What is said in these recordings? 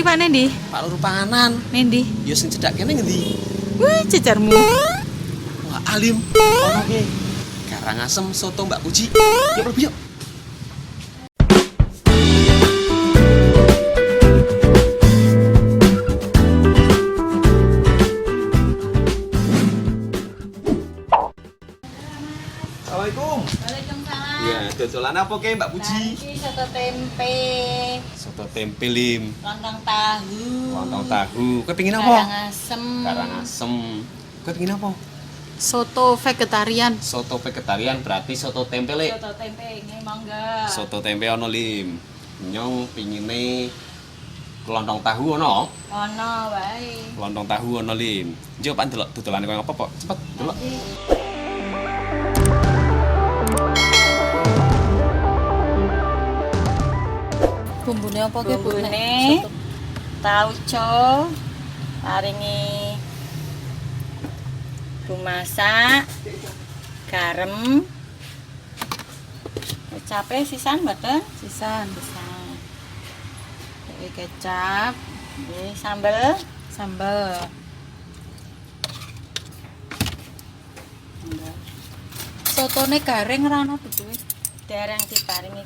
Panen di? Pak Lur panganan. Nendi? Ya sing cedhak kene ngendi? Wih, cecermu. Wah, alim. Ono ki. Karangasem soto Mbak Puji. Yuk, Bro, yuk. Assalamualaikum. Waalaikumsalam. Ya, dodolan apa ke Mbak Puji? Nasi soto tempe, Soto tempe lim, lontong tahu, lontong tahu. Kowe pengin apa? karangasem, Karangasem. Kowe pengin apa? soto vegetarian. Soto vegetarian berarti soto tempe le. Soto tempe ini mangga. Soto tempe ono lim. Nyong pingine lontong tahu ono. Ono wae. Lontong tahu ono lim. Njok Pak delok dodolane koyo apa, Pak? Cepet delok. Bumbune apa ki, Bu? Bumbune tauco, paringi bumbu masak, garam, kecape sisan mboten? Sisan, Sisan. Iki kecap, iki sambel, sambel. Sotone garing ora ono duwe. dereng diparingi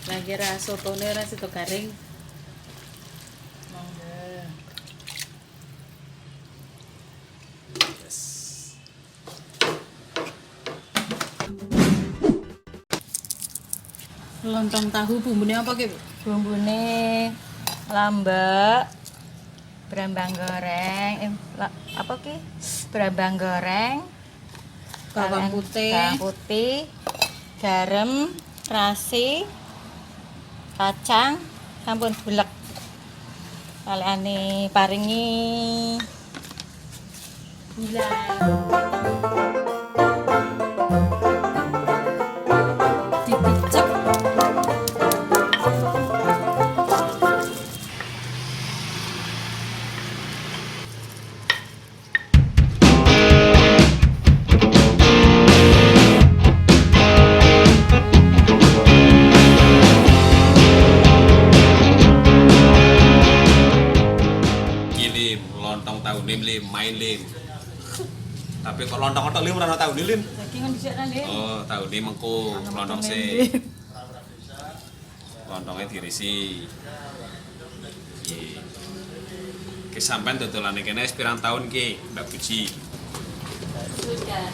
Lah kira sotone ora sido garing. Mangga. Lontong tahu bumbune apa ki, Bu? bumbune lambak, brambang goreng, apa ki? Brambang goreng, Bawang putih, bawang putih, garam, terasi, kacang, sampun bulek. Kalane paringi gula. dipicek. Lim, lontong tahu lim, main lim. Tapi kok lontong tok lim ora ono tahu lim. Daging dhisik nang nggih. Oh, tahu lim mengko lontong sih. Lontongnya dirisi. Iki. Ki sampean dodolane kene wis pirang tahun ki, Mbak Puji? Sudah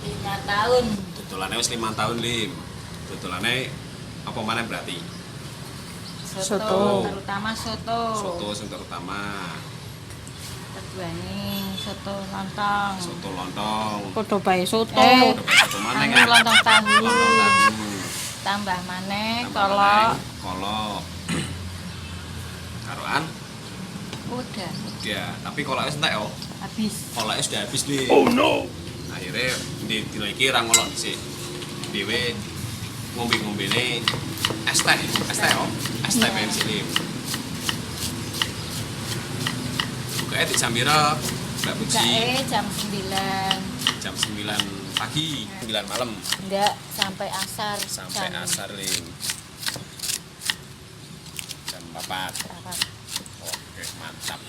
5 tahun. Dodolane wis 5 tahun lim. Dodolane apa maneh berarti? Soto. Terutama soto. Soto sing terutama. Keduane soto lontong. Soto lontong. Padha bae soto. Udah soto maneh Anu kan? lontong tahu. Lontong tahu. Tambah maneh Tambah kalau maneh kolok. Karoan udah udah, tapi koloknya entek yo. habis. Koloknya sudah habis nih. Oh no. Akhirnya dina iki ra ngolok dhisik. Dhewe ngombe-ngombene es teh yo. Es teh pengen lim. Bukanya di jam pira, Mbak Puji? Bukake jam 9. Jam 9 pagi, 9 malam Enggak sampai asar. sampai asar lim. Jam 4. Oke, mantap.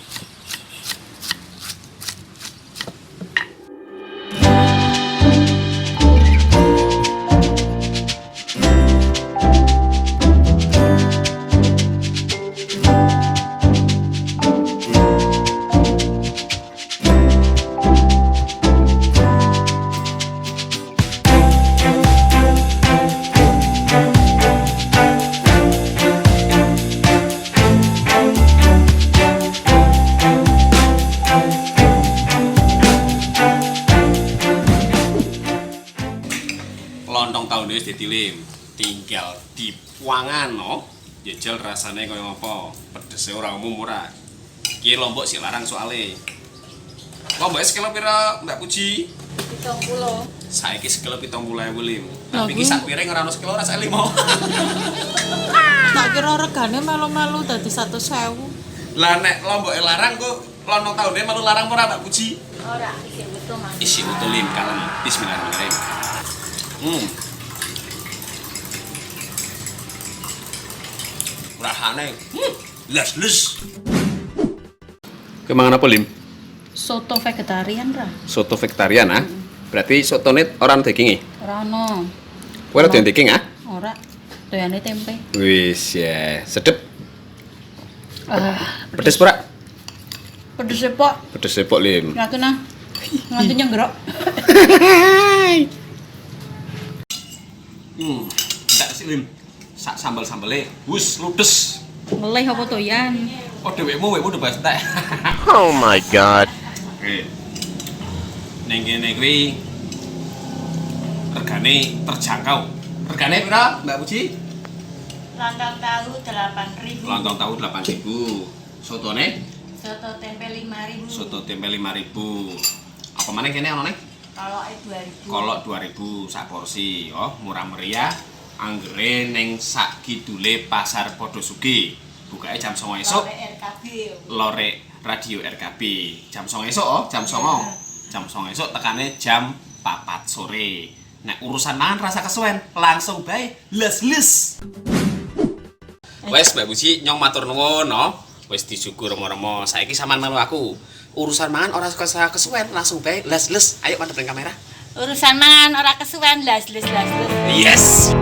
Lontong tahun ini dadi lim, tinggal dipuangan no. Jajal rasanya kaya apa? Pedesnya ora umum ora. Ki lombok sih larang soalnya. Lomboknya sekilo pira Mbak Puji? 70. Saiki sekilo 70.000 lim. Tapi ki sak piring ora ono sekilo rasane limo. Tak kira regane melu-melu dadi 100.000. Lah nek lomboknya larang kok lontong tahun ini malu larang ora Mbak Puji? Ora, isi utuh Mas. Isi utuh lim kalem. Bismillahirrahmanirrahim. Rasane les. Kemangan apa, Lim? Soto vegetarian ra. Soto vegetarian ah. Berarti sotone orang dagingnya. Ora ono. Kowe ora doyan daging ah? Ora. Doyane tempe. Wis ya, sedep. Ah, Pedes ora? pedes e, Pak. Pedes sepok, Lim. Yakin ah. Nganti nyenggrok. Enggak sih, Lim. Sak sambel-sambele wis ludes. Meleh apa doyan? Oh, wekmu udah bahas entek. Oh my god. Oke. Ning kene kuwi regane terjangkau. Regane pira, Mbak Puji? Lontong tahu 8.000. Lontong tahu 8.000. Sotone? Soto tempe 5.000. Soto tempe 5.000. Apa maneh kene ana ning? Kalau 2.000. Kolok 2.000 sak porsi. Oh, murah meriah. Anggere ning sak kidule Pasar Podosugih. Bukake jam 09.00 esuk. RKB. Lore Radio RKB. Jam 09.00 esuk, oh, jam 09.00. Jam 09.00 esuk tekane jam 4 sore. Nek urusan mangan rasa kesuwen, langsung bae les. Wes Mbak Buji nyong matur nuwun no. Wis disyukur remo-remo. Saiki sampean melu aku. Urusan mangan ora kesuwen, langsung bae les. Ayo madhep ning kamera. Urusan mangan ora kesuwen, las. Yes.